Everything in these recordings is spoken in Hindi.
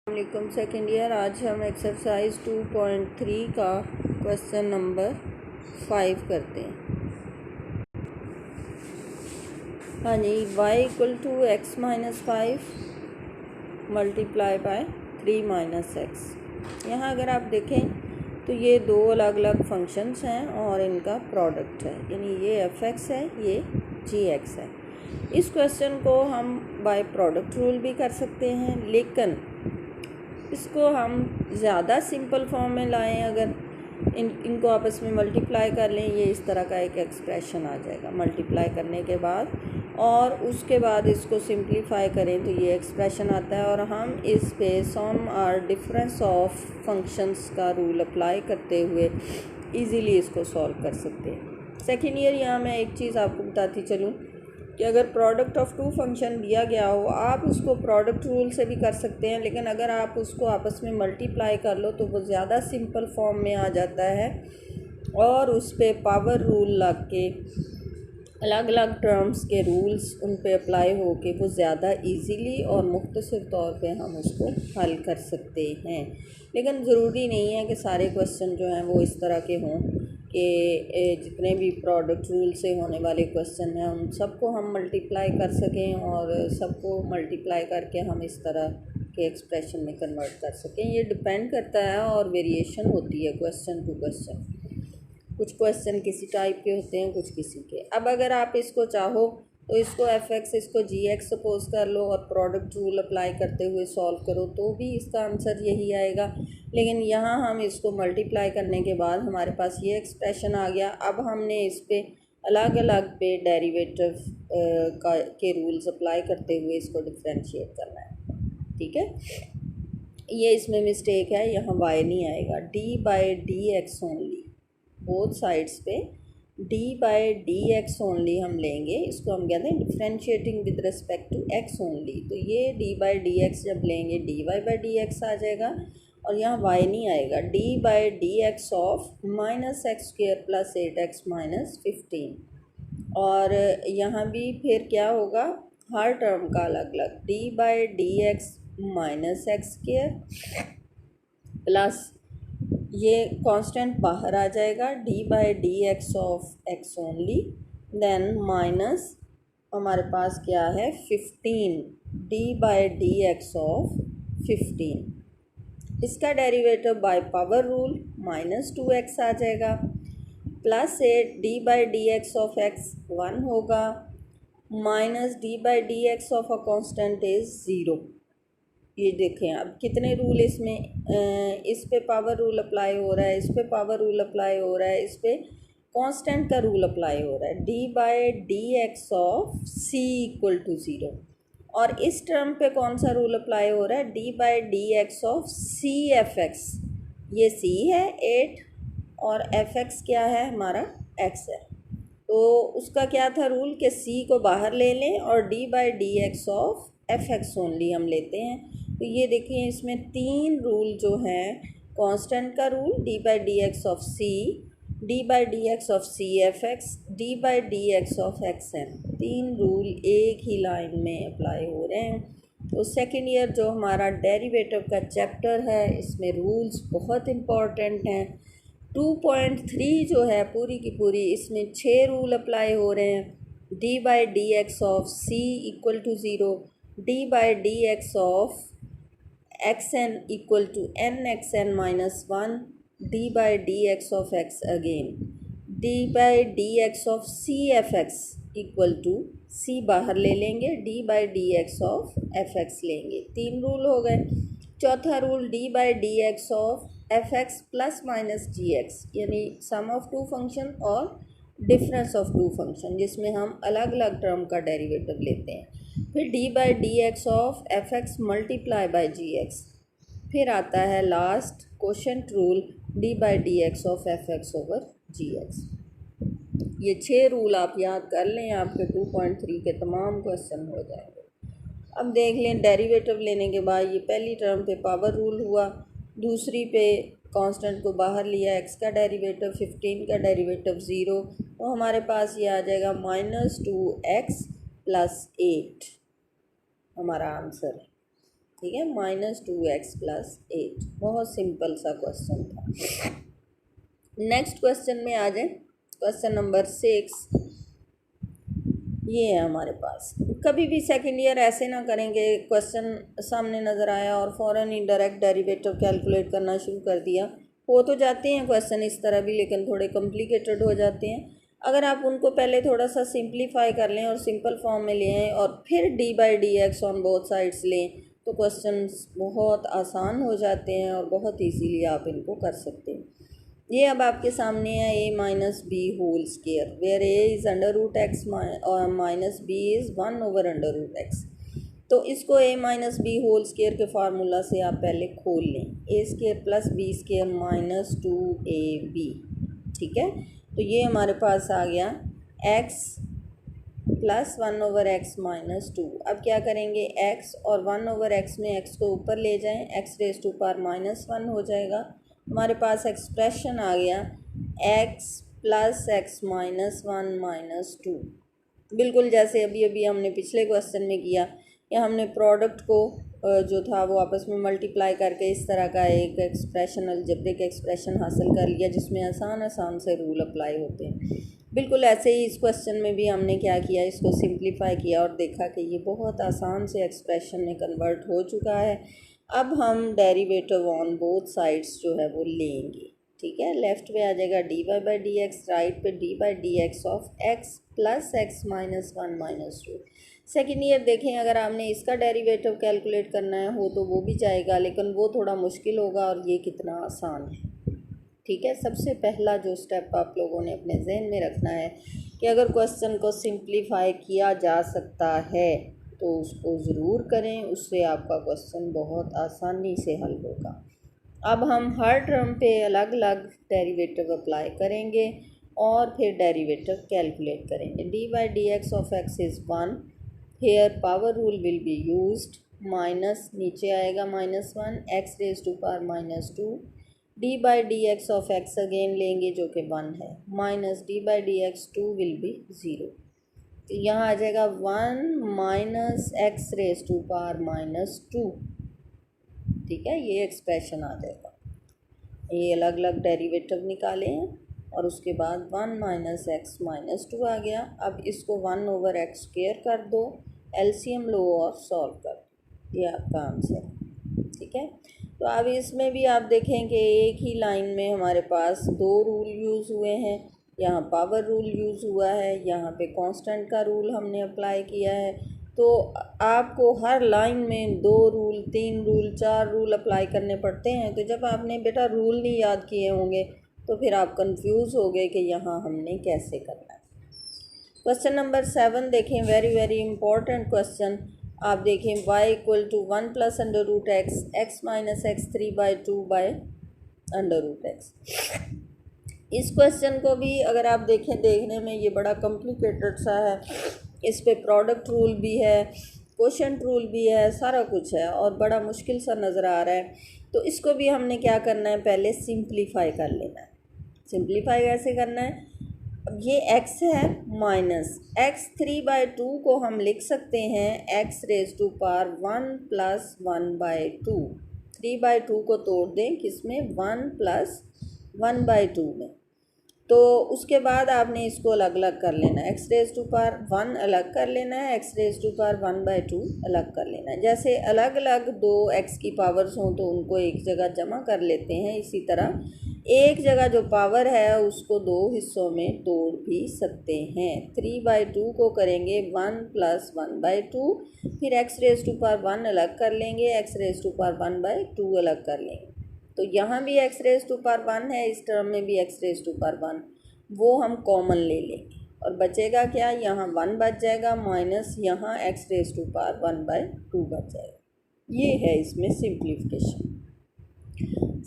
वालेकुम सेकेंड ईयर। आज हम एक्सरसाइज 2.3 का क्वेश्चन नंबर 5 करते हैं। हाँ जी, y equal to x minus 5 multiply by 3 minus x. यहाँ अगर आप देखें तो ये दो अलग अलग फंक्शंस हैं और इनका प्रोडक्ट है, यानी ये f(x) है, ये g(x) है। इस क्वेश्चन को हम बाय प्रोडक्ट रूल भी कर सकते हैं, लेकिन इसको हम ज़्यादा सिंपल फॉर्म में लाएं, अगर इनको आपस में मल्टीप्लाई कर लें, ये इस तरह का एक एक्सप्रेशन आ जाएगा। मल्टीप्लाई करने के बाद और उसके बाद इसको सिंप्लीफाई करें तो ये एक्सप्रेशन आता है, और हम इस पे सम और डिफरेंस ऑफ फंक्शंस का रूल अप्लाई करते हुए इजीली इसको सॉल्व कर सकते हैं। सेकेंड ईयर यहाँ मैं एक चीज़ आपको बताती चलूँ कि अगर प्रोडक्ट ऑफ टू फंक्शन दिया गया हो, आप उसको प्रोडक्ट रूल से भी कर सकते हैं, लेकिन अगर आप उसको आपस में मल्टीप्लाई कर लो तो वो ज़्यादा सिंपल फॉर्म में आ जाता है और उस पर पावर रूल लग के अलग अलग टर्म्स के रूल्स उन पे अप्लाई हो के वो ज़्यादा इजीली और मुख्तसर तौर पे हम उसको हल कर सकते हैं। लेकिन ज़रूरी नहीं है कि सारे क्वेश्चन जो हैं वो इस तरह के हों कि जितने भी प्रोडक्ट रूल से होने वाले क्वेश्चन हैं उन सबको हम मल्टीप्लाई कर सकें और सबको मल्टीप्लाई करके हम इस तरह के एक्सप्रेशन में कन्वर्ट कर सकें। ये डिपेंड करता है और वेरिएशन होती है क्वेश्चन टू क्वेश्चन। कुछ क्वेश्चन किसी टाइप के होते हैं, कुछ किसी के। अब अगर आप इसको चाहो तो इसको f(x) इसको g(x) सपोज कर लो और प्रोडक्ट रूल अप्लाई करते हुए सॉल्व करो तो भी इसका आंसर यही आएगा। लेकिन यहाँ हम इसको मल्टीप्लाई करने के बाद हमारे पास ये एक्सप्रेशन आ गया। अब हमने इस पे अलग अलग पे डेरिवेटिव के रूल्स अप्लाई करते हुए इसको डिफ्रेंशिएट करना है। ठीक है, ये इसमें मिस्टेक है, यहाँ y नहीं आएगा, d/dx ओनली। बोथ साइड्स पे d/dx ओनली हम लेंगे। इसको हम कहते हैं differentiating with respect to x only. तो ये d/dx जब लेंगे dy/dx आ जाएगा और यहाँ y नहीं आएगा। d/dx of -x² + 8x - 15। और यहाँ भी फिर क्या होगा, हर टर्म का अलग अलग d/dx -x² प्लस ये कांस्टेंट बाहर आ जाएगा d/dx of x only, then minus हमारे पास क्या है 15 d/dx ऑफ 15। इसका derivative by power rule -2x आ जाएगा, प्लस 8 d/dx ऑफ x 1 होगा, minus d/dx of a constant is 0। ये देखें अब कितने रूल इसमें, इस पे पावर रूल अप्लाई हो रहा है, इस पे पावर रूल अप्लाई हो रहा है, इस पे कांस्टेंट का रूल अप्लाई हो रहा है, d/dx ऑफ c = 0। और इस टर्म पे कौन सा रूल अप्लाई हो रहा है, d/dx ऑफ c(f(x). ये c है 8 और f(x) क्या है हमारा x है, तो उसका क्या था रूल कि c को बाहर ले लें और d/dx ऑफ f(x) ओनली हम लेते हैं। तो ये देखिए इसमें तीन रूल जो हैं, कांस्टेंट का rule d/dx of c, d/dx of c(f(x), d/dx of xn, तीन रूल एक ही लाइन में अप्लाई हो रहे हैं। तो सेकेंड ईयर जो हमारा डेरिवेटिव का चैप्टर है इसमें रूल्स बहुत इम्पॉर्टेंट हैं। 2.3 जो है पूरी की पूरी, इसमें 6 रूल अप्लाई हो रहे हैं। d/dx of c = 0, d/dx of xn = nxn - 1, d/dx of x again, d/dx of c(f(x) = c बाहर ले लेंगे, d/dx of f(x) लेंगे। तीन रूल हो गए। चौथा rule d/dx of f(x) ± gx, यानी सम ऑफ टू फंक्शन और डिफरेंस ऑफ टू फंक्शन, जिसमें हम अलग अलग टर्म का डेरिवेटिव लेते हैं। फिर d/dx ऑफ f(x) × gx। फिर आता है last quotient rule d/dx of f(x) / gx। ये 6 रूल आप याद कर लें, आपके 2.3 के तमाम क्वेश्चन हो जाएंगे। अब देख लें डेरिवेटिव लेने के बाद ये पहली टर्म पे पावर रूल हुआ, दूसरी पे कांस्टेंट को बाहर लिया, x का डेरिवेटिव 15 का डेरिवेटिव 0, तो हमारे पास ये आ जाएगा -2x + 8 हमारा आंसर है। ठीक है, -2x+8। बहुत सिंपल सा क्वेश्चन था। नेक्स्ट क्वेश्चन में आ जाए, क्वेश्चन नंबर 6। ये है हमारे पास। कभी भी सेकेंड ईयर ऐसे ना करेंगे, क्वेश्चन सामने नज़र आया और फ़ौरन ही डायरेक्ट डेरिवेटिव कैलकुलेट करना शुरू कर दिया। हो तो जाते हैं क्वेश्चन इस तरह भी, लेकिन थोड़े कॉम्प्लिकेटेड हो जाते हैं। अगर आप उनको पहले थोड़ा सा सिंप्लीफाई कर लें और सिंपल फॉर्म में ले आएँ और फिर d/dx ऑन बोथ साइड्स लें, तो क्वेश्चंस बहुत आसान हो जाते हैं और बहुत इजीली आप इनको कर सकते हैं। ये अब आपके सामने है a-b whole square, where a is √x और -b इज़ 1/√x। तो इसको a-b होल स्क्वायर के फार्मूला से आप पहले खोल लें, a² + b² -2ab। ठीक है, तो ये हमारे पास आ गया x + 1/x - 2। अब क्या करेंगे, x और 1/x में x को ऊपर ले जाएं, x⁻⁻1 हो जाएगा। हमारे पास एक्सप्रेशन आ गया x + x - 1 - 2। बिल्कुल जैसे अभी अभी हमने पिछले क्वेश्चन में किया, या हमने प्रोडक्ट को जो था वो आपस में मल्टीप्लाई करके इस तरह का एक एक्सप्रेशन, अलजेब्रिक एक्सप्रेशन हासिल कर लिया जिसमें आसान से रूल अप्लाई होते हैं। बिल्कुल ऐसे ही इस क्वेश्चन में भी हमने क्या किया, इसको सिंप्लीफाई किया और देखा कि ये बहुत आसान से एक्सप्रेशन में कन्वर्ट हो चुका है। अब हम डेरिवेटिव ऑन बोथ साइड्स जो है वो लेंगे। ठीक है, लेफ्ट पे आ जाएगा dy/dx, राइट पे d/dx of x + x - 1 - 2। Second year देखें, अगर आपने इसका डेरिवेटिव कैलकुलेट करना है हो तो वो भी जाएगा, लेकिन वो थोड़ा मुश्किल होगा और ये कितना आसान है। ठीक है, सबसे पहला जो स्टेप आप लोगों ने अपने जहन में रखना है कि अगर क्वेश्चन को सिंप्लीफाई किया जा सकता है तो उसको ज़रूर करें, उससे आपका क्वेश्चन बहुत आसानी से हल होगा। अब हम हर टर्म पे अलग अलग डेरिवेटिव अप्लाई करेंगे और फिर डेरिवेटिव कैलकुलेट करेंगे। d/dx of x is 1, here power rule will be used, minus नीचे आएगा -1, x⁻⁻2, d/dx of x again लेंगे जो कि 1 है, माइनस d/dx 2 विल बी 0। तो यहाँ आ जाएगा 1 - x⁻⁻2। ठीक है, ये एक्सप्रेशन आ जाएगा। ये अलग अलग डेरिवेटिव निकाले हैं और उसके बाद 1 - x - 2 आ गया। अब इसको 1/x² कर दो, एलसीएम लो और सॉल्व कर दो, ये आपका आंसर है। ठीक है, तो अब इसमें भी आप देखें कि एक ही लाइन में हमारे पास दो रूल यूज़ हुए हैं। यहाँ पावर रूल यूज़ हुआ है, यहाँ पे कांस्टेंट का रूल हमने अप्लाई किया है। तो आपको हर लाइन में 2 रूल, 3 रूल, 4 रूल अप्लाई करने पड़ते हैं। तो जब आपने बेटा रूल नहीं याद किए होंगे तो फिर आप कंफ्यूज हो गए कि यहाँ हमने कैसे करना है। क्वेश्चन नंबर 7 देखें, वेरी इंपॉर्टेंट क्वेश्चन। आप देखें y = 1 + √x, x - x3/2/√x। इस क्वेश्चन को भी अगर आप देखें, देखने में ये बड़ा कॉम्प्लिकेटेड सा है। इस पे प्रोडक्ट रूल भी है, क्वोशंट रूल भी है, सारा कुछ है और बड़ा मुश्किल सा नज़र आ रहा है। तो इसको भी हमने क्या करना है, पहले सिंप्लीफाई कर लेना है। सिंप्लीफाई कैसे करना है, अब ये x है माइनस x3/2 को हम लिख सकते हैं x⁻1 + 1/2। 3/2 को तोड़ दें किसमें, 1 + 1/2 में। तो उसके बाद आपने इसको अलग अलग कर लेना है, x⁻1 अलग कर लेना है, x⁻1/2 अलग कर लेना है। जैसे अलग अलग दो x की पावर्स हों तो उनको एक जगह जमा कर लेते हैं, इसी तरह एक जगह जो पावर है उसको दो हिस्सों में तोड़ भी सकते हैं। 3/2 को करेंगे 1 + 1/2, फिर x⁻1 अलग कर लेंगे, x⁻1/2 अलग कर लेंगे। तो यहाँ भी x⁻1 है, इस टर्म में भी x⁻1, वो हम कॉमन ले लेंगे और बचेगा क्या, यहाँ 1 बच जाएगा माइनस यहाँ x⁻1/2 बच जाएगा। ये है इसमें सिंप्लीफिकेशन।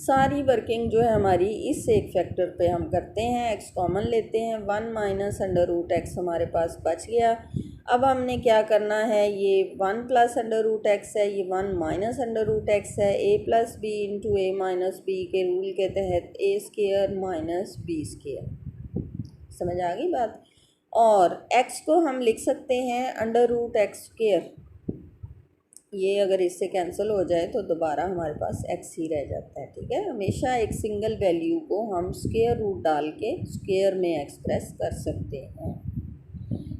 सारी वर्किंग जो है हमारी इस एक फैक्टर पे हम करते हैं, x कॉमन लेते हैं, 1 - √x हमारे पास बच गया। अब हमने क्या करना है, ये 1 + √x है, ये 1 - √x है, a + b × a - b के रूल के तहत a² - b²। समझ आ गई बात। और x को हम लिख सकते हैं √x²। ये अगर इससे कैंसिल हो जाए तो दोबारा हमारे पास x ही रह जाता है। ठीक है, हमेशा एक सिंगल वैल्यू को हम स्क्वायर रूट डाल के स्क्वायर में एक्सप्रेस कर सकते हैं।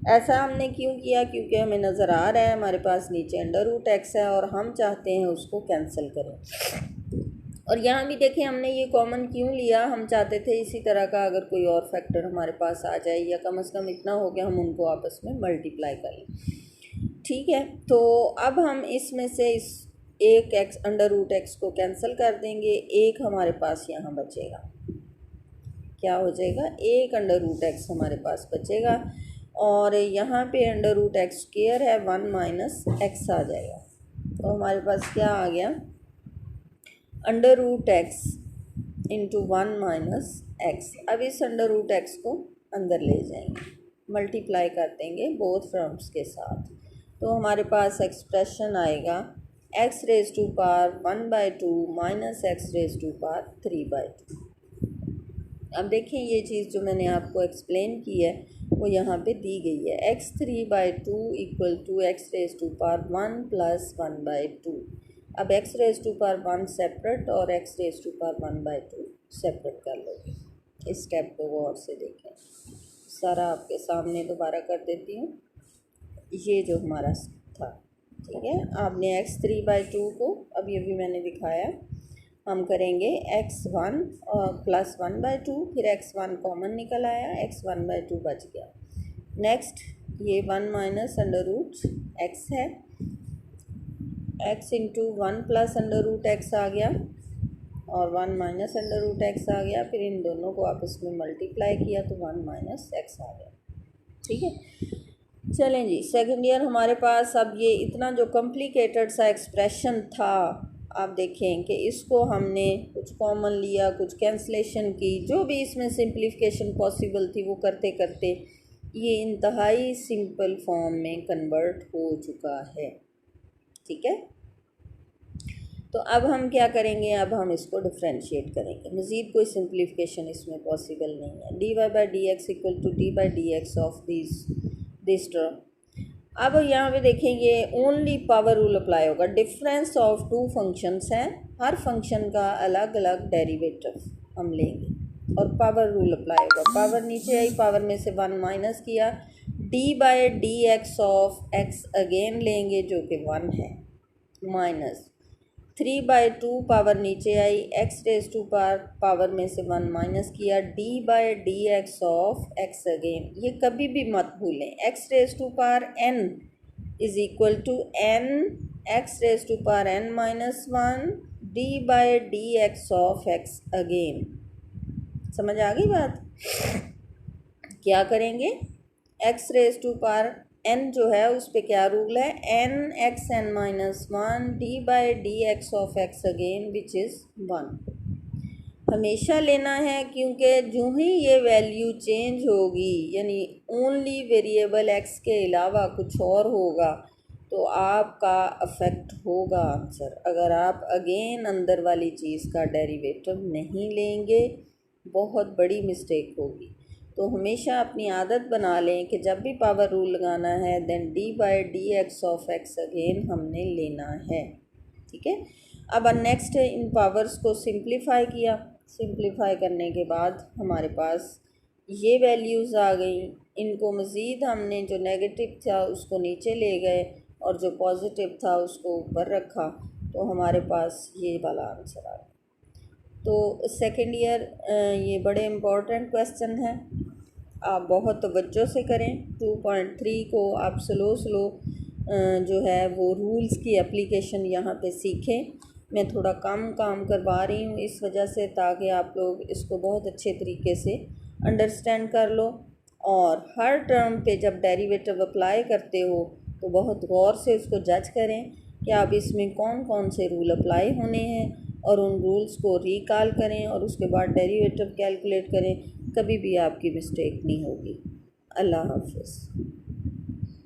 ऐसा हमने क्यों किया? क्योंकि हमें नज़र आ रहा है हमारे पास नीचे अंडर रूट एक्स है और हम चाहते हैं उसको कैंसिल करें। और यहाँ भी देखें हमने ये कॉमन क्यों लिया, हम चाहते थे इसी तरह का अगर कोई और फैक्टर हमारे पास आ जाए या कम से कम इतना हो कि हम उनको आपस में मल्टीप्लाई कर लें। ठीक है, तो अब हम इसमें से इस एक एक्स अंडर रूट एक्स को कैंसिल कर देंगे, एक हमारे पास यहाँ बचेगा। क्या हो जाएगा? एक अंडर रूट एक्स हमारे पास बचेगा और यहाँ पे अंडर रूट एक्स स्क्वायर है, 1 माइनस एक्स आ जाएगा। तो हमारे पास क्या आ गया? Under root x into 1 minus x. अब इस अंडर रूट एक्स को अंदर ले जाएंगे, मल्टीप्लाई कर देंगे बोथ टर्म्स के साथ, तो हमारे पास एक्सप्रेशन आएगा x raise to power 1/2 minus x raise to power 3/2। अब देखें ये चीज़ जो मैंने आपको एक्सप्लेन की है वो यहाँ पे दी गई है, x3/2 equal to x raise to power 1 plus 1/2। अब x raise to power 1 separate और x raise to power 1/2 separate कर लोगे। इस स्टेप को गौर से देखें, सारा आपके सामने दोबारा कर देती हूँ। ये जो हमारा था, ठीक है, आपने x3/2 को, अब ये भी मैंने दिखाया, हम करेंगे x1 और प्लस 1/2, फिर x1 कॉमन निकल आया, x1/2 बच गया। नेक्स्ट ये 1 माइनस अंडर रूट एक्स है, x into 1 plus under root x आ गया और 1 माइनस अंडर रूट एक्स आ गया, फिर इन दोनों को आपस में मल्टीप्लाई किया तो 1 माइनस एक्स आ गया। ठीक है, चलें जी, सेकंड ईयर हमारे पास अब ये इतना जो कॉम्प्लिकेटेड सा एक्सप्रेशन था, आप देखें कि इसको हमने कुछ कॉमन लिया, कुछ कैंसलेशन की, जो भी इसमें सिंप्लीफिकेशन पॉसिबल थी वो करते करते ये इंतहाई सिंपल फॉर्म में कन्वर्ट हो चुका है। ठीक है, तो अब हम क्या करेंगे? अब हम इसको डिफ्रेंशिएट करेंगे, मज़ीद कोई सिंप्लीफिकेशन इसमें पॉसिबल नहीं है। dy/dx equal to d/dx of this term. अब यहाँ पे देखें ये ओनली पावर रूल अप्लाई होगा। डिफरेंस ऑफ टू फंक्शंस हैं, हर फंक्शन का अलग अलग डेरिवेटिव हम लेंगे और पावर रूल अप्लाई होगा। पावर नीचे आई, पावर में से 1 माइनस किया, d/dx ऑफ x अगेन लेंगे जो कि 1 है, माइनस 3/2 पावर नीचे आई, x रेज टू पावर में से 1 माइनस किया, d/dx ऑफ x अगेन। ये कभी भी मत भूलें, x raise to power n is equal to n x raise to power n minus 1 d/dx of x again. समझ आ गई बात? क्या करेंगे? x raise to power n जो है उस पे क्या रूल है? n x n minus 1 d/dx of x again which is 1 हमेशा लेना है, क्योंकि जो ही ये वैल्यू चेंज होगी, यानी ओनली वेरिएबल x के अलावा कुछ और होगा, तो आपका अफेक्ट होगा आंसर। अगर आप अगेन अंदर वाली चीज़ का डेरिवेटिव नहीं लेंगे, बहुत बड़ी मिस्टेक होगी। तो हमेशा अपनी आदत बना लें कि जब भी पावर रूल लगाना है then d/dx of x again हमने लेना है। ठीक है, अब नेक्स्ट इन पावर्स को सिंप्लीफाई किया, सिंप्लीफाई करने के बाद हमारे पास ये वैल्यूज़ आ गई। इनको मज़ीद हमने जो नेगेटिव था उसको नीचे ले गए और जो पॉजिटिव था उसको ऊपर रखा, तो हमारे पास ये वाला आंसर आ गया। तो सेकंड ईयर ये बड़े इम्पोर्टेंट क्वेश्चन हैं, आप बहुत तवज्जो से करें। 2.3 को आप स्लो जो है वो रूल्स की एप्लीकेशन यहाँ पे सीखें। मैं थोड़ा कम काम करवा रही हूँ इस वजह से, ताकि आप लोग इसको बहुत अच्छे तरीके से अंडरस्टैंड कर लो और हर टर्म पे जब डेरिवेटिव अप्लाई करते हो तो बहुत गौर से उसको जज करें कि आप इसमें कौन कौन से रूल अप्लाई होने हैं और उन रूल्स को रिकॉल करें और उसके बाद डेरिवेटिव कैलकुलेट करें। कभी भी आपकी मिस्टेक नहीं होगी। अल्लाह हाफ़िज़।